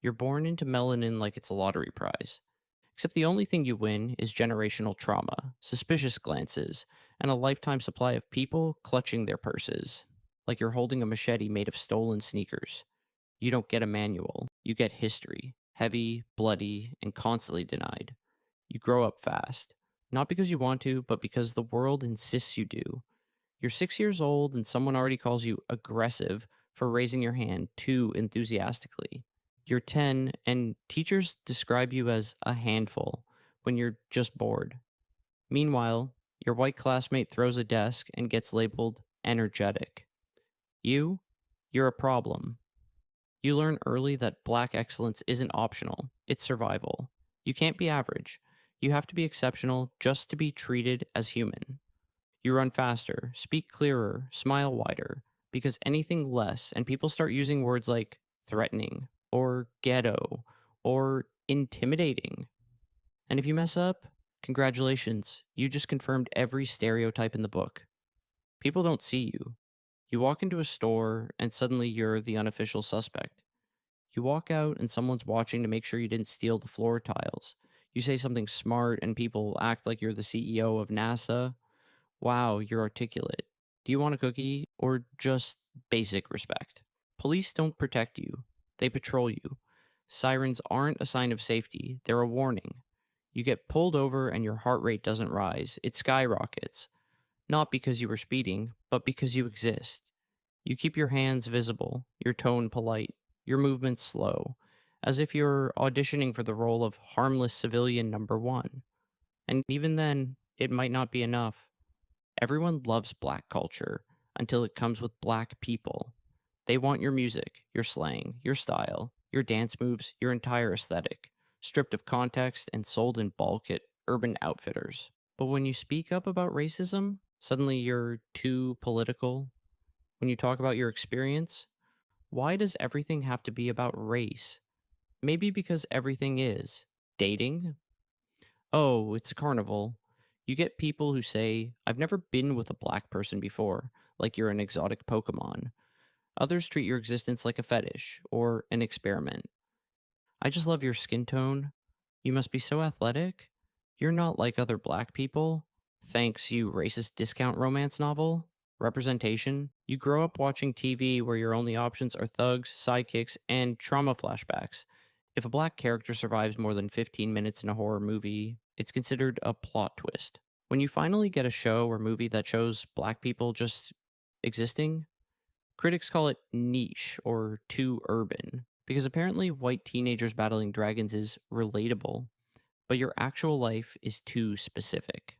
You're born into melanin like it's a lottery prize. Except the only thing you win is generational trauma, suspicious glances, and a lifetime supply of people clutching their purses, like you're holding a machete made of stolen sneakers. You don't get a manual, you get history, heavy, bloody, and constantly denied. You grow up fast, not because you want to, but because the world insists you do. You're 6 years old and someone already calls you aggressive for raising your hand too enthusiastically. You're 10 and teachers describe you as a handful when you're just bored. Meanwhile, your white classmate throws a desk and gets labeled energetic. You, you're a problem. You learn early that black excellence isn't optional, it's survival. You can't be average. You have to be exceptional just to be treated as human. You run faster, speak clearer, smile wider, because anything less, and people start using words like threatening, or ghetto, or intimidating. And if you mess up, congratulations, you just confirmed every stereotype in the book. People don't see you. You walk into a store, and suddenly you're the unofficial suspect. You walk out, and someone's watching to make sure you didn't steal the floor tiles. You say something smart, and people act like you're the CEO of NASA. Wow, you're articulate. Do you want a cookie or just basic respect? Police don't protect you, they patrol you. Sirens aren't a sign of safety, they're a warning. You get pulled over and your heart rate doesn't rise, it skyrockets. Not because you were speeding, but because you exist. You keep your hands visible, your tone polite, your movements slow, as if you're auditioning for the role of harmless civilian number one. And even then, it might not be enough. Everyone loves black culture until it comes with black people. They want your music, your slang, your style, your dance moves, your entire aesthetic, stripped of context and sold in bulk at Urban Outfitters. But when you speak up about racism, suddenly you're too political. When you talk about your experience, why does everything have to be about race? Maybe because everything is. Dating? Oh, it's a carnival. You get people who say, I've never been with a black person before, like you're an exotic Pokemon. Others treat your existence like a fetish or an experiment. I just love your skin tone. You must be so athletic. You're not like other black people. Thanks, you racist discount romance novel. Representation. You grow up watching TV where your only options are thugs, sidekicks, and trauma flashbacks. If a black character survives more than 15 minutes in a horror movie, it's considered a plot twist. When you finally get a show or movie that shows black people just existing, critics call it niche or too urban, because apparently white teenagers battling dragons is relatable, but your actual life is too specific.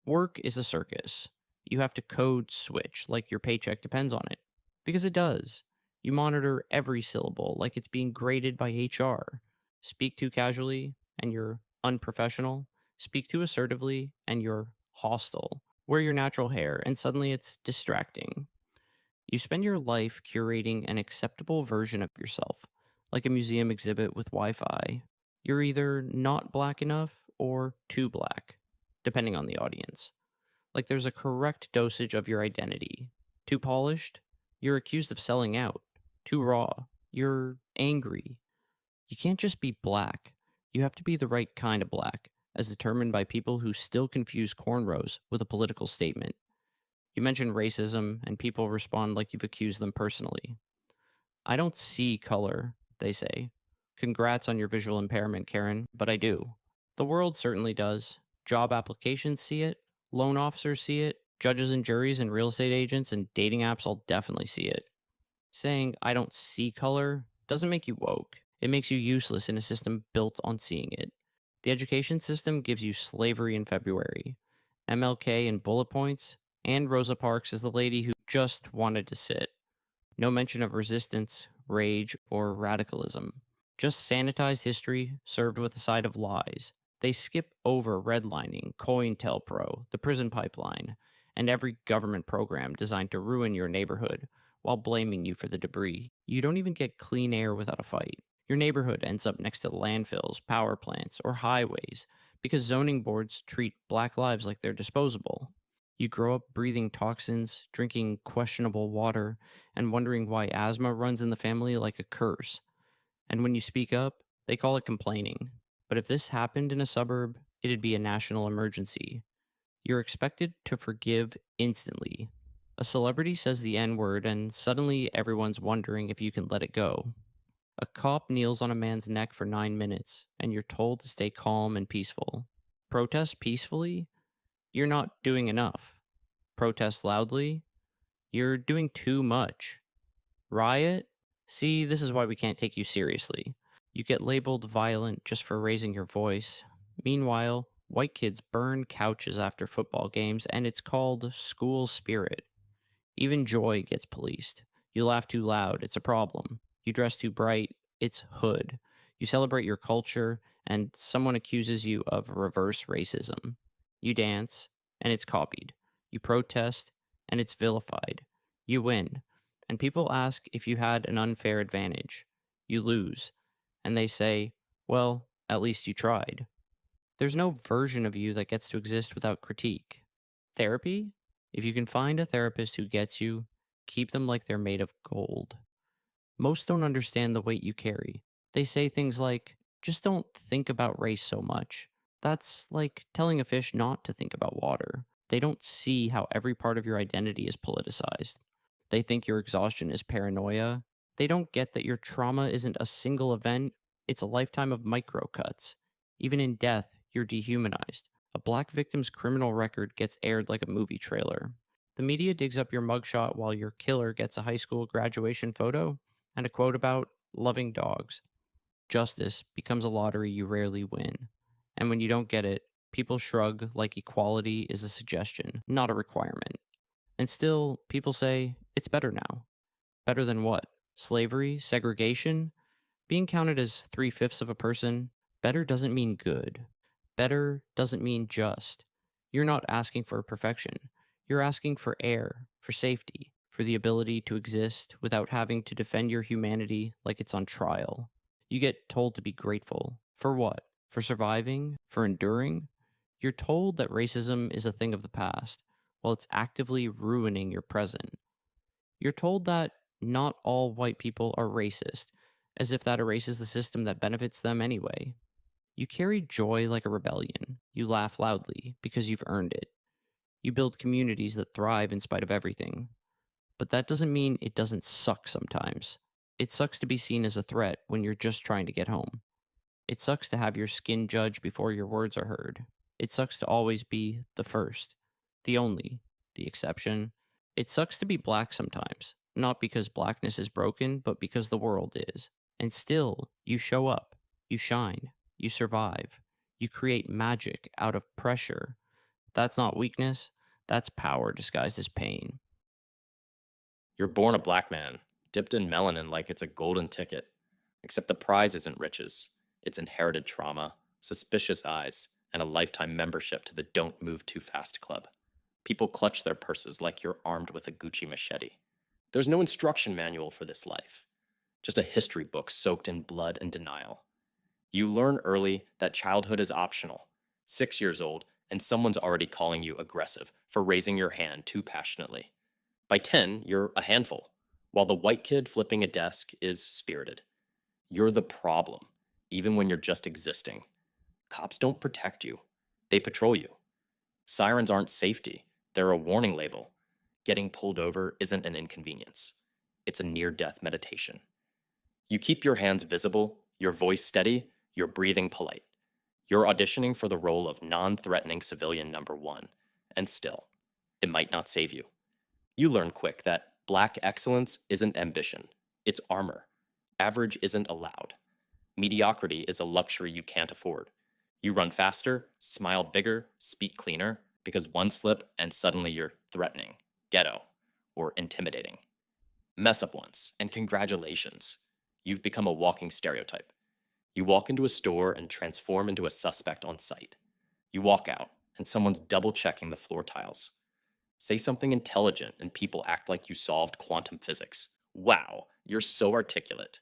Work is a circus. You have to code switch like your paycheck depends on it, because it does. You monitor every syllable like it's being graded by HR. Speak too casually, and you're unprofessional. Speak too assertively, and you're hostile. Wear your natural hair, and suddenly it's distracting. You spend your life curating an acceptable version of yourself, like a museum exhibit with Wi Fi. You're either not black enough or too black, depending on the audience. Like there's a correct dosage of your identity. Too polished, you're accused of selling out. Too raw, you're angry. You can't just be black. You have to be the right kind of black, as determined by people who still confuse cornrows with a political statement. You mention racism, and people respond like you've accused them personally. I don't see color, they say. Congrats on your visual impairment, Karen, but I do. The world certainly does. Job applications see it, loan officers see it, judges and juries and real estate agents and dating apps all definitely see it. Saying I don't see color doesn't make you woke. It makes you useless in a system built on seeing it. The education system gives you slavery in February, MLK in bullet points, and Rosa Parks is the lady who just wanted to sit. No mention of resistance, rage, or radicalism. Just sanitized history served with a side of lies. They skip over redlining, COINTELPRO, the prison pipeline, and every government program designed to ruin your neighborhood while blaming you for the debris. You don't even get clean air without a fight. Your neighborhood ends up next to landfills, power plants, or highways because zoning boards treat black lives like they're disposable. You grow up breathing toxins, drinking questionable water, and wondering why asthma runs in the family like a curse. And when you speak up, they call it complaining. But if this happened in a suburb, it'd be a national emergency. You're expected to forgive instantly. A celebrity says the N word, and suddenly everyone's wondering if you can let it go. A cop kneels on a man's neck for 9 minutes, and you're told to stay calm and peaceful. Protest peacefully? You're not doing enough. Protest loudly? You're doing too much. Riot? See, this is why we can't take you seriously. You get labeled violent just for raising your voice. Meanwhile, white kids burn couches after football games, and it's called school spirit. Even joy gets policed. You laugh too loud, it's a problem. You dress too bright, it's hood. You celebrate your culture, and someone accuses you of reverse racism. You dance, and it's copied. You protest, and it's vilified. You win, and people ask if you had an unfair advantage. You lose, and they say, well, at least you tried. There's no version of you that gets to exist without critique. Therapy? If you can find a therapist who gets you, keep them like they're made of gold. Most don't understand the weight you carry. They say things like, just don't think about race so much. That's like telling a fish not to think about water. They don't see how every part of your identity is politicized. They think your exhaustion is paranoia. They don't get that your trauma isn't a single event, it's a lifetime of microcuts. Even in death, you're dehumanized. A black victim's criminal record gets aired like a movie trailer. The media digs up your mugshot while your killer gets a high school graduation photo and a quote about loving dogs. Justice becomes a lottery you rarely win. And when you don't get it, people shrug like equality is a suggestion, not a requirement. And still, people say, it's better now. Better than what? Slavery? Segregation? Being counted as 3/5 of a person? Better doesn't mean good. Better doesn't mean just. You're not asking for perfection. You're asking for air, for safety, for the ability to exist without having to defend your humanity like it's on trial. You get told to be grateful. For what? For surviving? For enduring? You're told that racism is a thing of the past, while it's actively ruining your present. You're told that not all white people are racist, as if that erases the system that benefits them anyway. You carry joy like a rebellion. You laugh loudly because you've earned it. You build communities that thrive in spite of everything. But that doesn't mean it doesn't suck sometimes. It sucks to be seen as a threat when you're just trying to get home. It sucks to have your skin judged before your words are heard. It sucks to always be the first, the only, the exception. It sucks to be black sometimes, not because blackness is broken, but because the world is. And still, you show up, you shine, you survive, you create magic out of pressure. That's not weakness, that's power disguised as pain. You're born a black man, dipped in melanin like it's a golden ticket. Except the prize isn't riches, it's inherited trauma, suspicious eyes, and a lifetime membership to the Don't Move Too Fast Club. People clutch their purses like you're armed with a Gucci machete. There's no instruction manual for this life, just a history book soaked in blood and denial. You learn early that childhood is optional. 6 years old, and someone's already calling you aggressive for raising your hand too passionately. By 10, you're a handful, while the white kid flipping a desk is spirited. You're the problem, even when you're just existing. Cops don't protect you, they patrol you. Sirens aren't safety, they're a warning label. Getting pulled over isn't an inconvenience, it's a near death meditation. You keep your hands visible, your voice steady, your breathing polite. You're auditioning for the role of non threatening civilian number one, and still, it might not save you. You learn quick that black excellence isn't ambition, it's armor. Average isn't allowed. Mediocrity is a luxury you can't afford. You run faster, smile bigger, speak cleaner, because one slip and suddenly you're threatening, ghetto, or intimidating. Mess up once, and congratulations. You've become a walking stereotype. You walk into a store and transform into a suspect on sight. You walk out, and someone's double checking the floor tiles. Say something intelligent, and people act like you solved quantum physics. Wow, you're so articulate.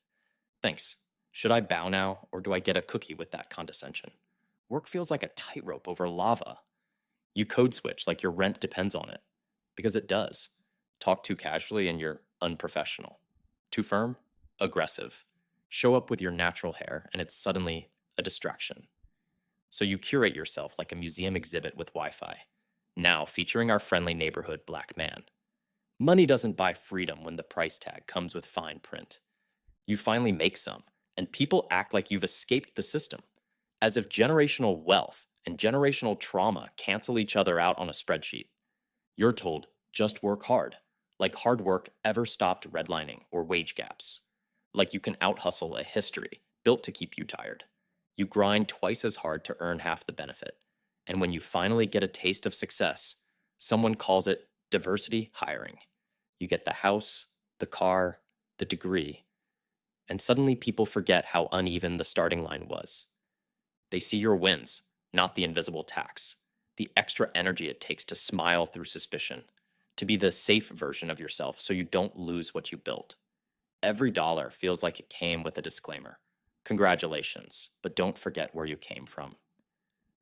Thanks. Should I bow now, or do I get a cookie with that condescension? Work feels like a tightrope over lava. You code switch like your rent depends on it. Because it does. Talk too casually and you're unprofessional. Too firm? Aggressive. Show up with your natural hair, and it's suddenly a distraction. So you curate yourself like a museum exhibit with Wi Fi, now featuring our friendly neighborhood black man. Money doesn't buy freedom when the price tag comes with fine print. You finally make some, and people act like you've escaped the system, as if generational wealth and generational trauma cancel each other out on a spreadsheet. You're told, just work hard, like hard work ever stopped redlining or wage gaps. Like you can out hustle a history built to keep you tired. You grind twice as hard to earn half the benefit. And when you finally get a taste of success, someone calls it diversity hiring. You get the house, the car, the degree, and suddenly people forget how uneven the starting line was. They see your wins, not the invisible tax, the extra energy it takes to smile through suspicion, to be the safe version of yourself so you don't lose what you built. Every dollar feels like it came with a disclaimer. Congratulations, but don't forget where you came from.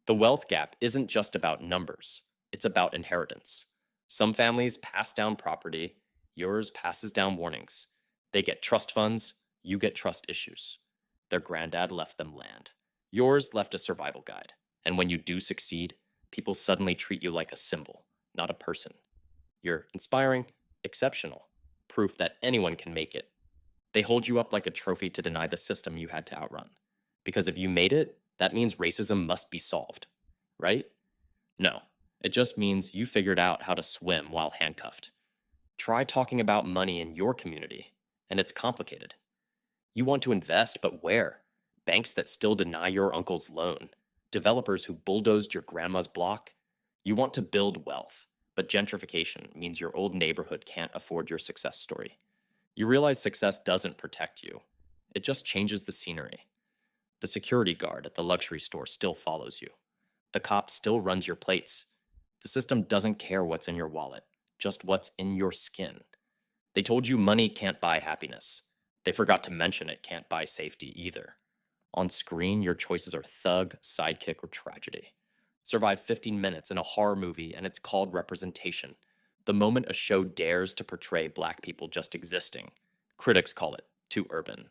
The wealth gap isn't just about numbers, it's about inheritance. Some families pass down property, yours passes down warnings. They get trust funds, you get trust issues. Their granddad left them land. Yours left a survival guide. And when you do succeed, people suddenly treat you like a symbol, not a person. You're inspiring, exceptional, proof that anyone can make it. They hold you up like a trophy to deny the system you had to outrun. Because if you made it, that means racism must be solved, right? No, it just means you figured out how to swim while handcuffed. Try talking about money in your community, and it's complicated. You want to invest, but where? Banks that still deny your uncle's loan, developers who bulldozed your grandma's block. You want to build wealth, but gentrification means your old neighborhood can't afford your success story. You realize success doesn't protect you, it just changes the scenery. The security guard at the luxury store still follows you. The cop still runs your plates. The system doesn't care what's in your wallet, just what's in your skin. They told you money can't buy happiness. They forgot to mention it can't buy safety either. On screen, your choices are thug, sidekick, or tragedy. Survive 15 minutes in a horror movie, and it's called representation. The moment a show dares to portray black people just existing, critics call it too urban.